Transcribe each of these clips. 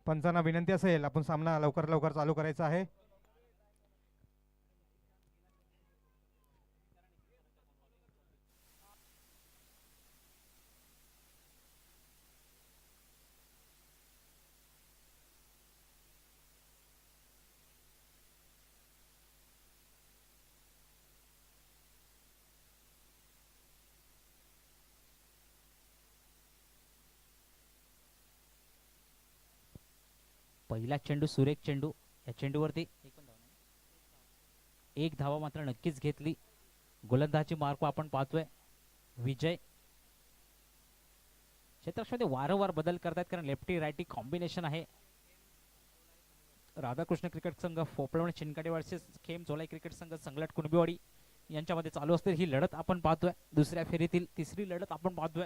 पंचांना विनंती असेल आपण सामना लवकर लवकर चालू करायचा आहे. पहिला चेंडू सुरेख चेंडू. या चेंडूवरती एक धावा मात्र नक्कीच घेतली. गोलंदाजी मार्क आपण पाहतोय विजय. क्षेत्रक्षमध्ये वारंवार बदल करतात कारण लेफ्टी रायटी कॉम्बिनेशन आहे. राधाकृष्ण क्रिकेट संघ फोपळवण चिनकाडे वर्सेस खेम झोलाई क्रिकेट संघ संगलट कुणबीवाडी यांच्यामध्ये चालू असते ही लढत आपण पाहतोय. दुसऱ्या फेरीतील तिसरी लढत आपण पाहतोय.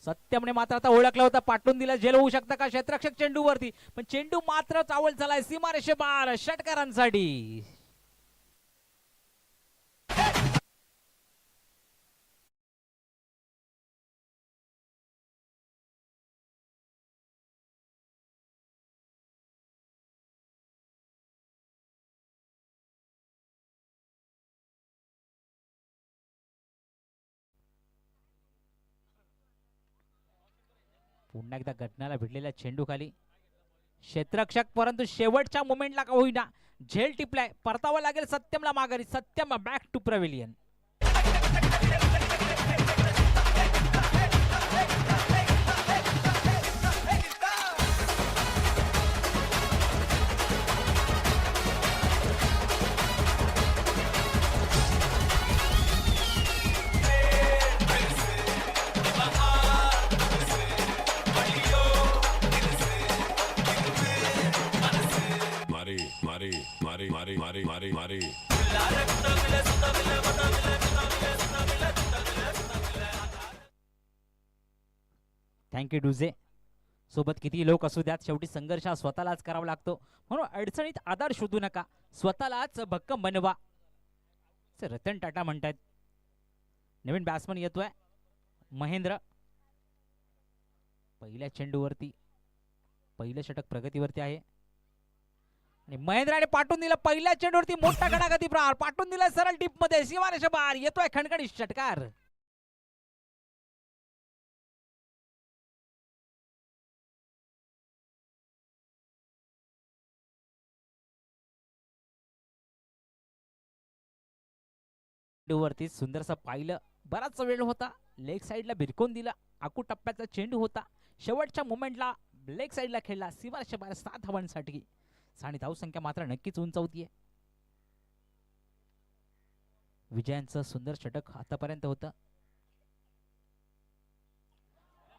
सत्यमने मात्र आता ओळखला होता, पाठवून दिला. झेल होऊ शकता का क्षेत्ररक्षक चेंडूवरती, पण चेंडू मात्र चावल झालाय सीमारेषे पार षटकारांसाठी. पुन्हा एकदा घटनाला भिडलेल्या चेंडू खाली क्षेत्ररक्षक, परंतु शेवटच्या मोमेंटला का होईना झेल टिपलाय. परतावा लागेल सत्यमला माघारी. Satyam back to pavilion. Thank you डुझे. सोबत किती लोक असू द्यात, शेवटी संघर्ष हा स्वतःलाच करावा लागतो. म्हणून अडचणीत आधार शोधू नका, स्वतःलाच भक्कम बनवा. रतन टाटा म्हणतात. नवीन बॅट्समन येतोय महेंद्र. पहिल्या चेंडूवरती पहिलं षटक प्रगतीवरती आहे आणि महेंद्राने पाठवून दिलं. पहिल्या चेंडूवरती मोठा गडागती प्रहार पाठवून दिला सरळ टीप मध्ये सीमारेषा बाहेर. येतोय खणखणीत षटकार. वरती सुंदरसा पाहिलं. बराच वेळ होता, लेग साइडला भिरकून दिला. आकू टप्प्याचा चेंडू होता. शेवटच्या मोमेंटला लेग साइडला खेळला. सीमारेषा बाहेर 7 धावांसाठी. आणि धावसंख्या मात्र नक्कीच उंचावतीये. विजयांचं सुंदर षटक आतापर्यंत होतं.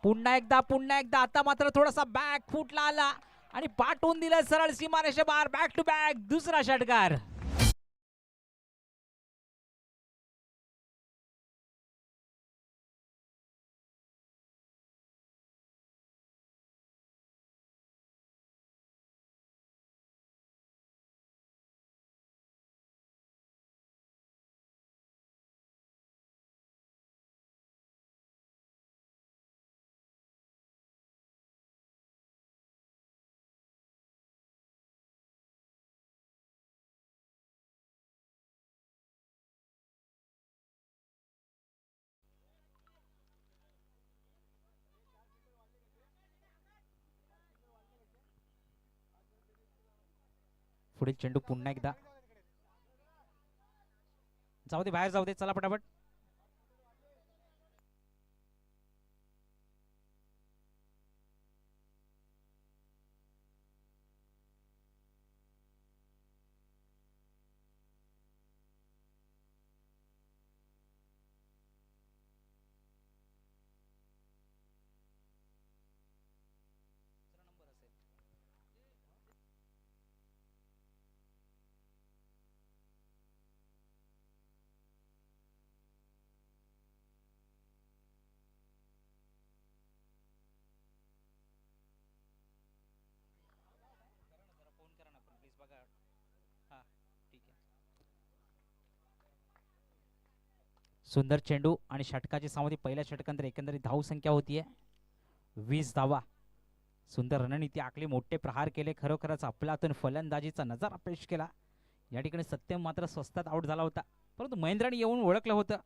पुन्हा एकदा आता मात्र थोडासा बॅक फुटला आला आणि पाठवून दिलं सरळ सीमारेषा बाहेर. बॅक टू बॅक दुसरा षटकार. पुढील चेंडू पुन्हा एकदा जाऊ दे, बाहेर जाऊ दे. चला पटापट. सुंदर चेंडू आणि षटकाची सामोरी पहिल्या षटकांतर एकंदरीत धावसंख्या होतीये 20 धावा. सुंदर रणनीती आखली, मोठे प्रहार केले, खरोखरच अफलातून फलंदाजीचा नजारा पेश केला. या ठिकाणी सत्यम मात्र स्वस्तात आउट झाला होता, परंतु महेंद्राने येऊन ओळखलं होतं.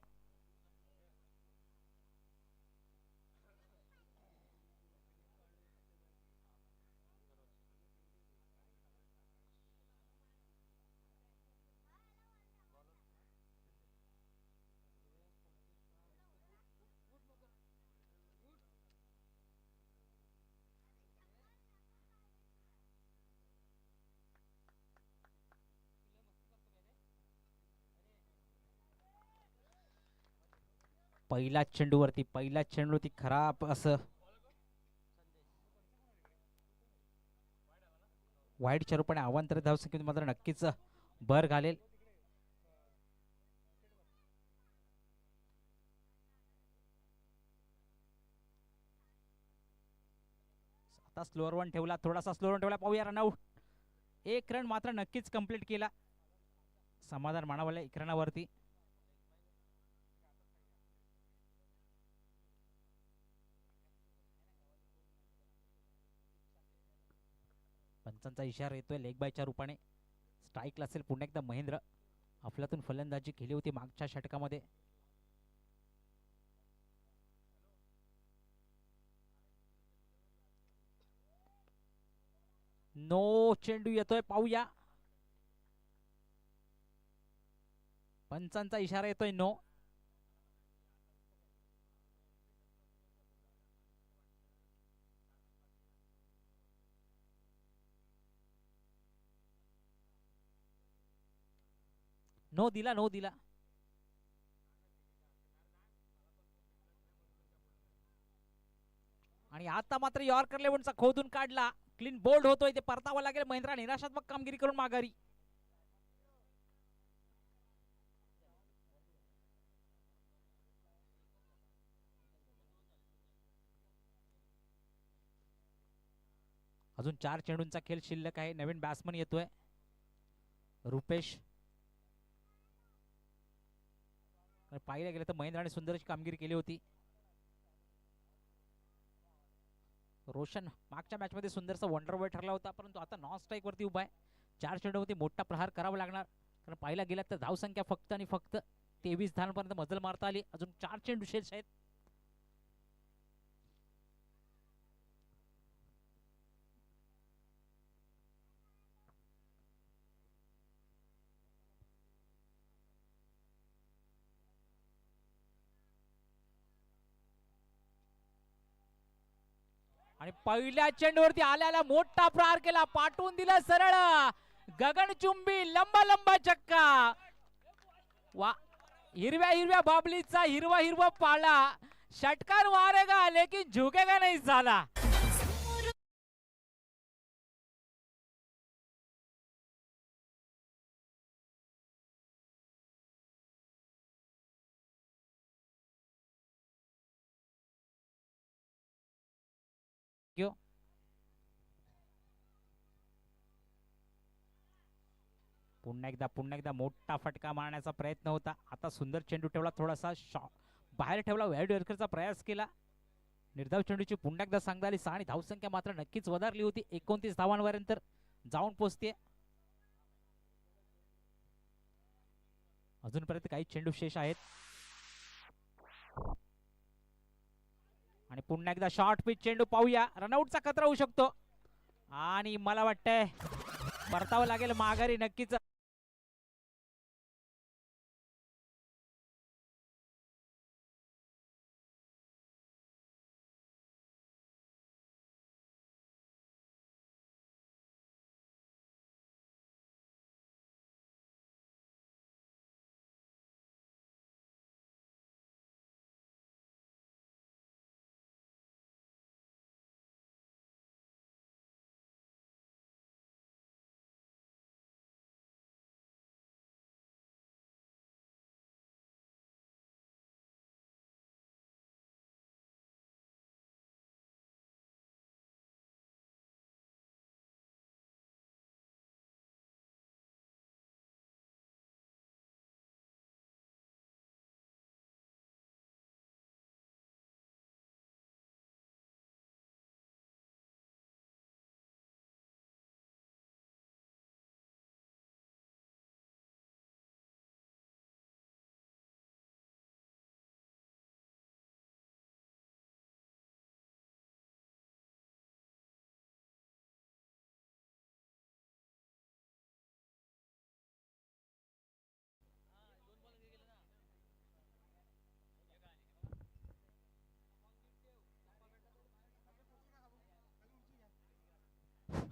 पहिल्याच चेंडूवरती खराब असं वाईटच्या रूपाने अवांतर धावसंख्येत मात्र नक्कीच भर घालेल. आता स्लोअर वन ठेवला, थोडासा स्लोअर वन ठेवला, पाहूया रनआउट. 1 रन मात्र नक्कीच कंप्लीट केला, समाधान मानावलं 1 रनावरती. पंचांचा इशारा येतोय लेग बायच्या रूपाने. स्ट्राईकला असेल पुन्हा एकदा महेंद्र. अफलातून फलंदाजी केली होती मागच्या षटकामध्ये. नो चेंडू येतोय, पाहूया. पंचांचा इशारा येतोय नो. नो दिला. आणि आता मात्र यॉर्कर लेव्हनचा खोदून काढला, क्लीन बोल्ड होतोय, ते परतावं लागेल. महेंद्रा निराशात्मक कामगिरी करून माघारी. अजून 4 चेंडूंचा खेळ शिल्लक आहे. नवीन बॅट्समन येतोय रुपेश. पाहिलं गेलं तर महेंद्राने सुंदर अशी कामगिरी केली होती. रोशन मागच्या मॅच मध्ये सुंदरचा वंडर बॉय ठरला होता, परंतु आता नॉन स्ट्राईक वरती उभा आहे. 4 चेंडूवरती मोठा प्रहार करावा लागणार, कारण पाहिला गेला तर धावसंख्या फक्त आणि फक्त 23 धावांपर्यंत मजल मारता आली. अजून 4 चेंडू शेष आहेत. आणि पहिल्या चेंडूवरती आल्याला मोठा प्रहार केला, पाठवून दिला सरळ गगनचुंबी लंबा चक्का. वा, हिरव्या बाबलीचा हिरवा पाला. षटकार मारेगा लेकिन झुकेगा नहीं साला. पुन्हा एकदा मोठा फटका मारण्याचा प्रयत्न होता. आता सुंदर चेंडू ठेवला, थोडासा बाहेर ठेवला, वाईड यॉर्करचा प्रयास केला. निर्धाव चेंडूची पुन्हा एकदा सांगता आली. 6 आणि धावसंख्या मात्र नक्कीच वधारली होती. 29 धावांपर्यंत जाऊन पोहोचते. अजूनपर्यंत काही चेंडू शेष आहेत. आणि पुन्हा एकदा शॉर्ट पिच चेंडू, पाहूया. रनआउटचा खतरा होऊ शकतो आणि मला वाटतंय परतावं लागेल माघारी नक्कीच.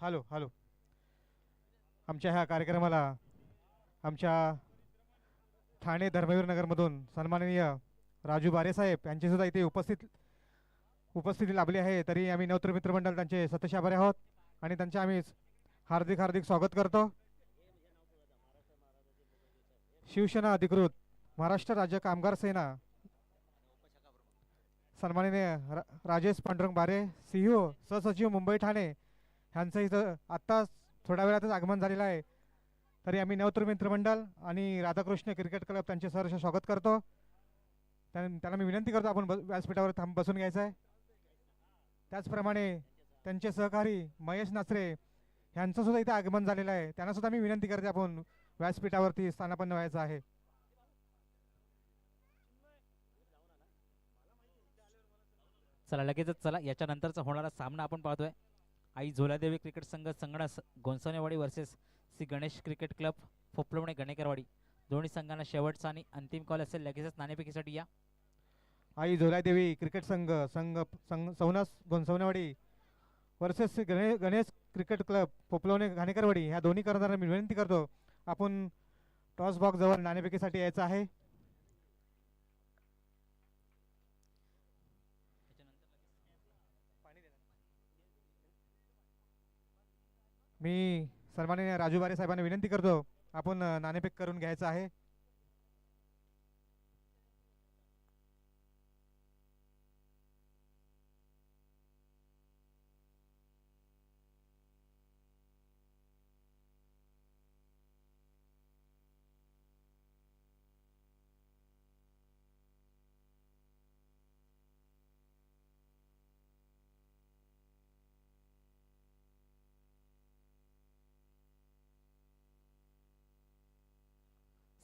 Hello hello. आमच्या ह्या कार्यक्रमाला आमच्या ठाणे धर्मवीर नगरमधून सन्माननीय राजू बारे साहेब यांची सुद्धा इथे उपस्थिती लाभली आहे. तरी आम्ही नवत्र मित्रमंडळ त्यांचे सतत आभारी आहोत आणि त्यांचे आम्ही हार्दिक हार्दिक स्वागत करतो. शिवसेना अधिकृत महाराष्ट्र राज्य कामगार सेना सन्माननीय राजेश पांडुरंग बारे सीईओ सहसचिव मुंबई ठाणे यांचं इथं आत्ता थोड्या वेळातच आगमन झालेलं आहे. तरी आम्ही नवत्र मित्रमंडळ आणि राधाकृष्ण क्रिकेट क्लब त्यांचे सहर्ष स्वागत करतो. त्यांना मी विनंती करतो आपण व्यासपीठावर बसून घ्यायचं आहे. त्याचप्रमाणे त्यांचे सहकारी महेश नाचरे यांचं सुद्धा इथे आगमन झालेलं आहे. त्यांना सुद्धा मी विनंती करते आपण व्यासपीठावरती स्थानापन्न व्हायचं आहे. चला लगेचच चला याच्यानंतरचा होणारा सामना आपण पाहतोय. आई झोलादेवी क्रिकेट संघ संगणस गोंसवणेवाडी versus Shri Ganesh cricket club फोपलवणे गणेकरवाडी. दोन्ही संघांना शेवटचा आणि अंतिम कॉल असेल. लगेचच नाणेफेकीसाठी या. आई झोलादेवी क्रिकेट संघ सौनस गोंसवणेवाडी वर्सेस गणेश क्रिकेट क्लब पोपलवणे घाणेकरवाडी ह्या दोन्ही करणाऱ्यांना मी विनंती करतो आपण टॉस बॉक्स जवळ नाणेफेकीसाठी यायचं आहे. मी सन्माननीय राजू बारे साहेबांना विनंती करतो आपण नाणेफेक करून घ्यायचं आहे.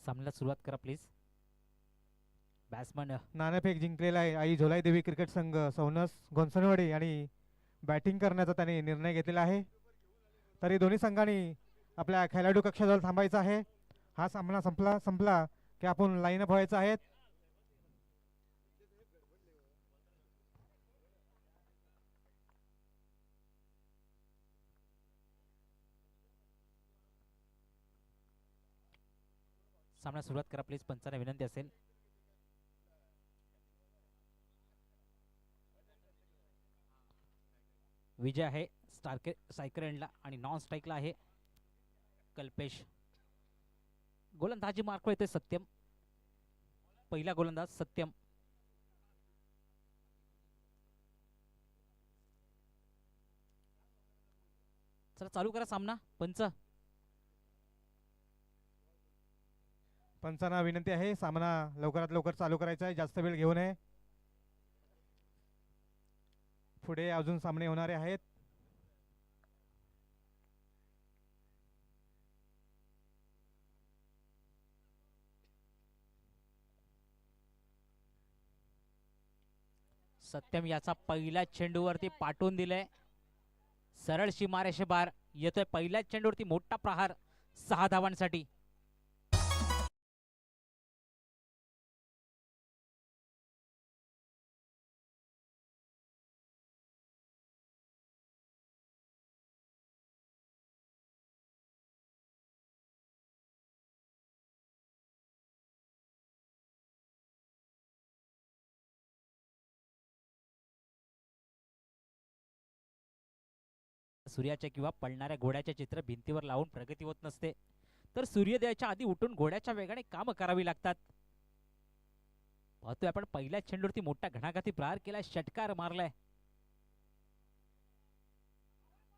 सामन्याला सुरुवात करा प्लीज. बॅट्समन नाणेफेक जिंकलेला आहे आई झोलाई देवी क्रिकेट संघ सौनस गोंसवणेवाडी आणि बॅटिंग करण्याचा त्याने निर्णय घेतलेला आहे. तरी दोन्ही संघांनी आपल्या खेळाडू कक्षाजवळ थांबायचं आहे. हा सामना संपला की आपण लाईनअप व्हायचं आहे. सामना सुरुवात करा प्लीज. पंचांना विनंती असेल. विजय आहे स्ट्रायकर एंडला आणि नॉन स्ट्राईकला आहे कल्पेश. गोलंदाजी मार्क येतोय सत्यम. पहिला गोलंदाज सत्यम. चला चालू करा सामना. पंचांना विनंती आहे सामना लवकरात लवकर चालू करायचा आहे. जास्त वेळ घेऊ नये. पुढे अजून सामने होणारे आहेत. सत्यम याचा पहिल्या चेंडूवरती पाठवून दिलंय. सरळ सीमारेषे बार येतोय. पहिल्याच चेंडूवरती मोठा प्रहार 6 धावांसाठी. सूर्याच्या किंवा पळणाऱ्या घोड्याचे चित्र भिंतीवर लावून प्रगती होत नसते, तर सूर्योदयाच्या आधी उठून घोड्याच्या वेगाने काम करावी लागतात. पाहतोय आपण पहिल्या चेंडूवरती मोठा घणाघाती प्रहार केलाय. षटकार मारलाय.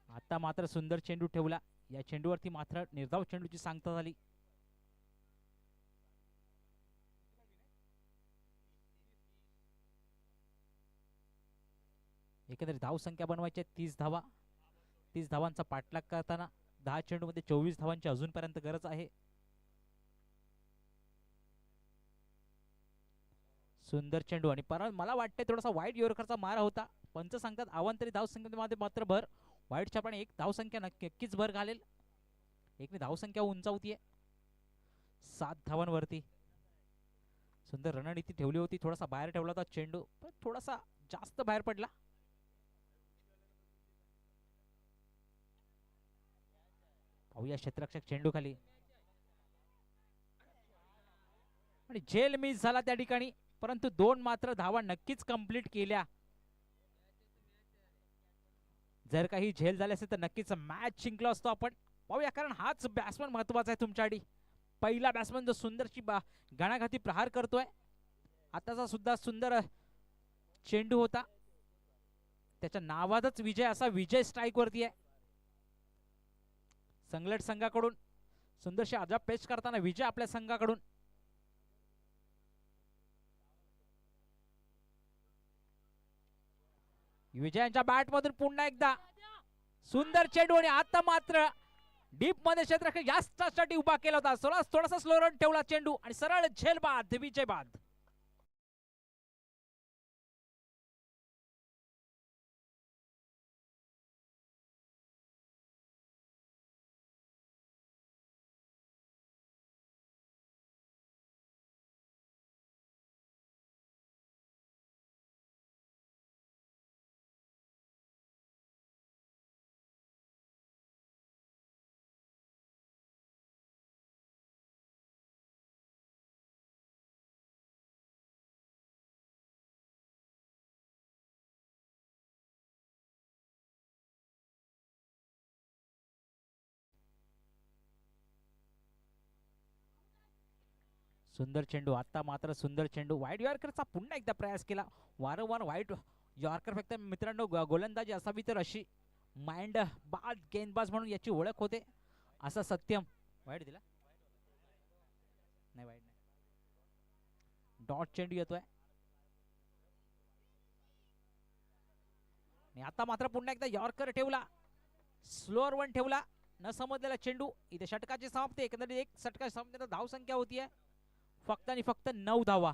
आता मात्र सुंदर चेंडू ठेवला. या चेंडूवरती मात्र निर्धाव चेंडूची सांगता झाली. एकंदरीत धाव संख्या बनवायची 30 धावा. 30 धावांचा पाठलाग करताना 10 चेंडूमध्ये 24 धावांची अजूनपर्यंत गरज आहे. सुंदर चेंडू आणि परत मला वाटते थोडासा वाईट यॉर्करचा मारा होता. पंच सांगतात अवांतरी धाव संख्येमध्ये मात्र भर. वाईटच्या पण एक धाव संख्या नक्कीच भर घालेल. एकने धाव संख्या उंचावतीये 7 धावांवरती. सुंदर रणनीती ठेवली होती. थोडासा बाहेर ठेवला होता चेंडू, पण थोडासा जास्त बाहेर पडला. पाहूया क्षेत्ररक्षक चेंडू खाली आणि झेल मिस झाला त्या ठिकाणी, परंतु 2 मात्र धावा नक्कीच कंप्लीट केल्या. जर काही झेल झाले असेल तर नक्कीच मॅच जिंकलो असतो आपण. पाहूया, कारण हाच बॅट्समन महत्वाचा आहे तुमच्यासाठी. पहिला बॅट्समन जो सुंदरची घणाघाती प्रहार करतोय. आताचा सुद्धा सुंदर चेंडू होता, त्याच्या नावातच विजय, असा विजय स्ट्राईक वरती आहे. संगलट संघाकडून सुंदरशी अजाब पेच करताना विजय आपल्या संघाकडून. विजयांच्या बॅट मधून पुन्हा एकदा सुंदर चेंडू आणि आता मात्र डीप मध्ये क्षेत्ररक्षक जास्त उभा केला होता. थोडासा स्लो रन ठेवला चेंडू आणि सरळ झेल बाद, विजय बाद. सुंदर चेंडू, आता मात्र सुंदर चेंडू. वाईट यॉर्करचा पुन्हा एकदा प्रयास केला. वारंवार वाईट यॉर्कर फेकता मित्रांनो, गोलंदाजी असावी तर अशी. माइंड बाद गेंदबाज म्हणून याची ओळख होते, असा सत्यम. वाईट दिला नाही, वाईट नाही. डॉट चेंडू येतोय आणि आता मात्र पुन्हा एकदा यॉर्कर ठेवला, स्लोअर वन ठेवला, न समजलेला चेंडू. इथे षटकाची समाप्ती. एकंदरीत एक षटकाची समाप्ती, धाव संख्या होतीये फक्त आणि फक्त 9 धावा.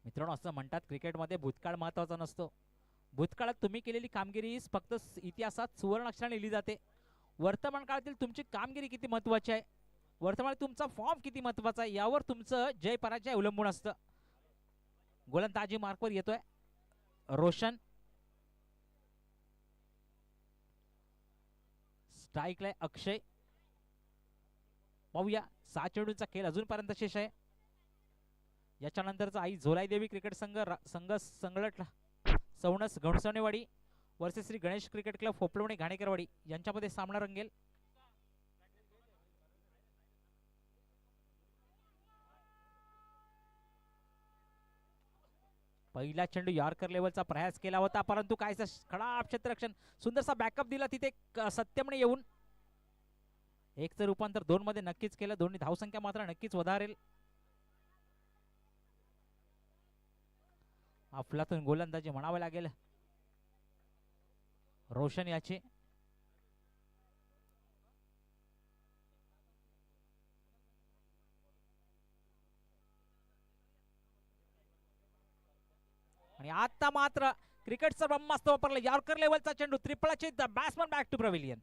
मित्रांनो, असं म्हणतात क्रिकेटमध्ये भूतकाळ महत्वाचा नसतो. भूतकाळात तुम्ही केलेली कामगिरी फक्त इतिहासात सुवर्ण अक्षराने लिहिली जाते. वर्तमान काळातील तुमची कामगिरी किती महत्वाची आहे, वर्तमानात तुमचा फॉर्म किती महत्वाचा आहे, यावर तुमचं जय पराजय अवलंबून असतं. गोलंदाजी मार्कवर येतोय रोशन. स्ट्राईकला अक्षय. पाहूया, 6 चेंडूंचा खेळ अजूनपर्यंत शेष आहे. याच्यानंतरचा आई झोलाई देवी क्रिकेट संघ संगलट सवणस घणसोनेवाडी versus Shri Ganesh cricket club फोपलवणे घाणेकरवाडी यांच्यामध्ये सामना रंगेल. पहिला चेंडू यॉर्कर लेवलचा प्रयास केला होता, परंतु कायचा खराब क्षेत्ररक्षण, सुंदरसा बॅकअप दिला तिथे सत्यमने येऊन. एकचं रूपांतर 2 मध्ये नक्कीच केलं. दोन्ही धावसंख्या मात्र नक्कीच वधारेल. अफलातून गोलंदाजी म्हणावे लागेल रोशन याची. आणि आता मात्र क्रिकेटचा ब्रह्मास्त्र वापरला. यॉर्कर लेवलचा चेंडू, त्रिफळाची बॅट्समन बॅक टू प्रविलियन.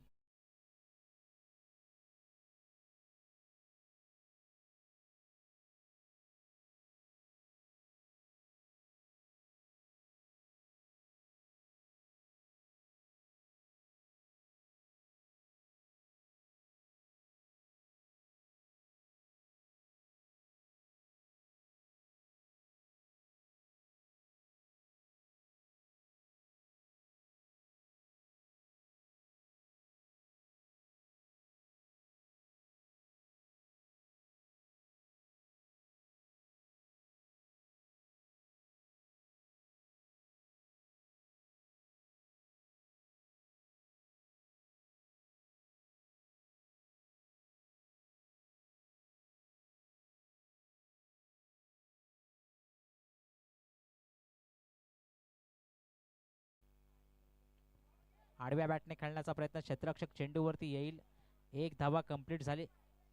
आडव्या बॅटने खेळण्याचा प्रयत्न, क्षेत्ररक्षक चेंडूवरती येईल. 1 धावा कंप्लीट झाली.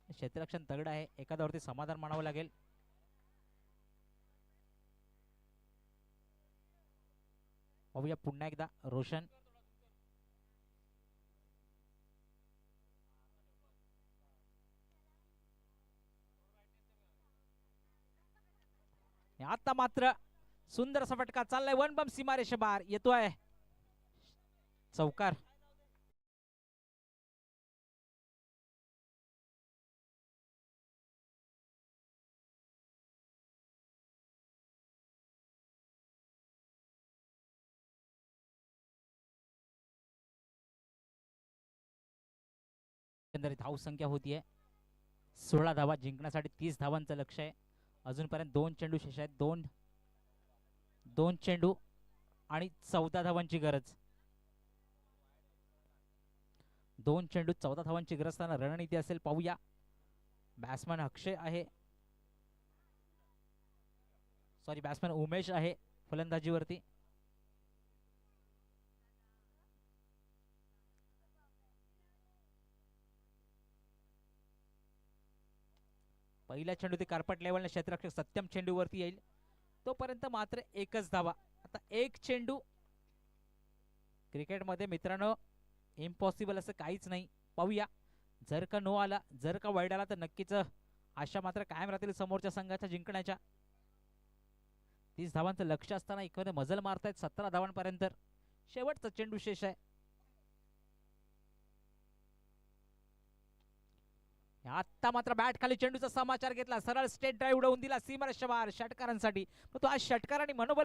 क्षेत्ररक्षण तगड आहे, एखाद्यावरती समाधान मानावं लागेल. पाहूया पुन्हा एकदा रोशन. आता मात्र सुंदर असा फटका चाललाय, वन बम सीमारेषे बार येतोय चौकार. एकंदरीत धावसंख्या होतीये 16 धावा, जिंकण्यासाठी 30 धावांचं लक्ष आहे. अजूनपर्यंत 2 चेंडू शेष आहेत, दोन चेंडू आणि 14 धावांची गरज. 2 चेंडू 14 धावांची गरज असताना रणनीती असेल पाहूया. बॅट्समॅन अक्षय आहे, सॉरी बॅट्समॅन उमेश आहे फलंदाजीवरती. पहिल्या चेंडू ते कार्पट लेवलने क्षेत्ररक्षक सत्यम चेंडूवरती येईल, तोपर्यंत मात्र एकच धावा. आता एक चेंडू क्रिकेटमध्ये मित्रांनो इम्पॉसिबल असं काहीच नाही. पाहूया, जर का नो आला, जर का वाईड आला तर नक्कीच आशा मात्र कायम राहतील समोरच्या संघाच्या जिंकण्याच्या. 30 धावांचं लक्ष असताना एखादे मजल मारतायत 17 धावांपर्यंत. शेवटचा चेंडू शेष आहे. आता मात्र बॅट खाली चेंडूचा समाचार घेतला, सरळ स्टेट ड्राईव्ह उडवून दिला सीमारेषेबाहेर षटकारांसाठी. तो आज षटकारांनी मनोबल